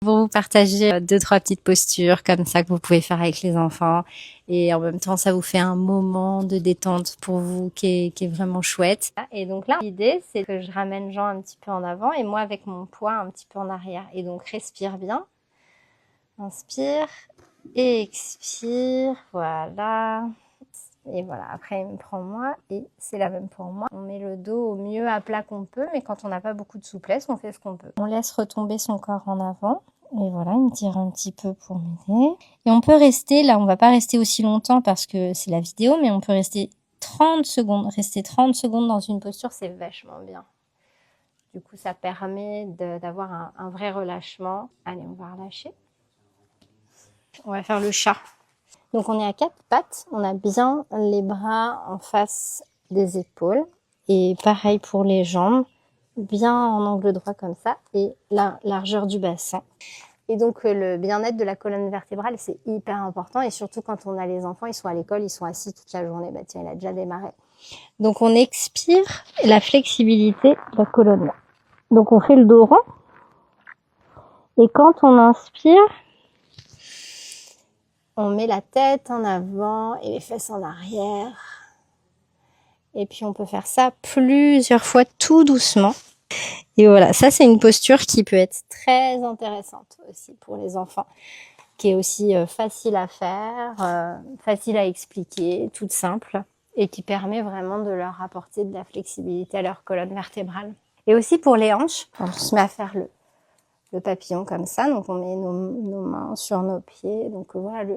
Pour vous partager 2-3 petites postures comme ça que vous pouvez faire avec les enfants. Et en même temps, ça vous fait un moment de détente pour vous qui est vraiment chouette. Et donc là, l'idée, c'est que je ramène Jean un petit peu en avant et moi avec mon poids un petit peu en arrière. Et donc, respire bien. Inspire et expire. Voilà. Et voilà, après il me prend moi et c'est la même pour moi. On met le dos au mieux à plat qu'on peut, mais quand on n'a pas beaucoup de souplesse, on fait ce qu'on peut. On laisse retomber son corps en avant. Et voilà, il me tire un petit peu pour m'aider. Et on peut rester, là on va pas rester aussi longtemps parce que c'est la vidéo, mais on peut rester 30 secondes. Rester 30 secondes dans une posture, c'est vachement bien. Du coup, ça permet d'avoir un vrai relâchement. Allez, on va relâcher. On va faire le chat. Donc on est à 4 pattes, on a bien les bras en face des épaules. Et pareil pour les jambes, bien en angle droit comme ça. Et la largeur du bassin. Et donc le bien-être de la colonne vertébrale, c'est hyper important. Et surtout quand on a les enfants, ils sont à l'école, ils sont assis toute la journée. Bah tiens, il a déjà démarré. Donc on expire la flexibilité de la colonne. Donc on fait le dos rond. Et quand on inspire, on met la tête en avant et les fesses en arrière. Et puis on peut faire ça plusieurs fois tout doucement. Et voilà, ça c'est une posture qui peut être très intéressante aussi pour les enfants, qui est aussi facile à faire, facile à expliquer, toute simple, et qui permet vraiment de leur apporter de la flexibilité à leur colonne vertébrale. Et aussi pour les hanches, on se met à faire le papillon comme ça, donc on met nos mains sur nos pieds, donc voilà,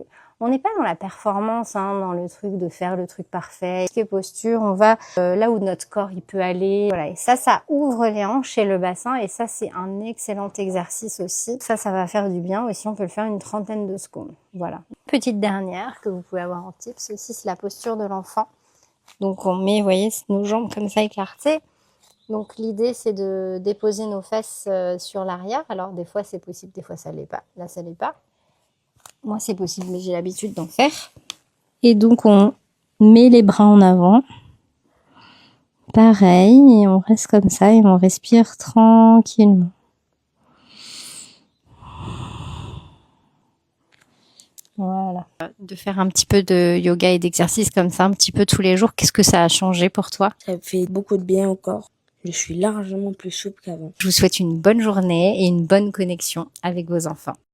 on n'est pas dans la performance, hein, dans le truc de faire le truc parfait. Ce qui est posture, on va là où notre corps il peut aller, voilà, et ça ouvre les hanches et le bassin, et ça c'est un excellent exercice aussi. Ça va faire du bien aussi, on peut le faire une 30aine de secondes, voilà. Petite dernière que vous pouvez avoir en tips aussi, c'est la posture de l'enfant. Donc on met, vous voyez, nos jambes comme ça écartées. Donc l'idée c'est de déposer nos fesses sur l'arrière. Alors des fois c'est possible, des fois ça l'est pas. Là ça l'est pas. Moi c'est possible mais j'ai l'habitude d'en faire. Et donc on met les bras en avant. Pareil, et on reste comme ça et on respire tranquillement. Voilà. De faire un petit peu de yoga et d'exercice comme ça, un petit peu tous les jours, qu'est-ce que ça a changé pour toi? Ça me fait beaucoup de bien au corps. Je suis largement plus souple qu'avant. Je vous souhaite une bonne journée et une bonne connexion avec vos enfants.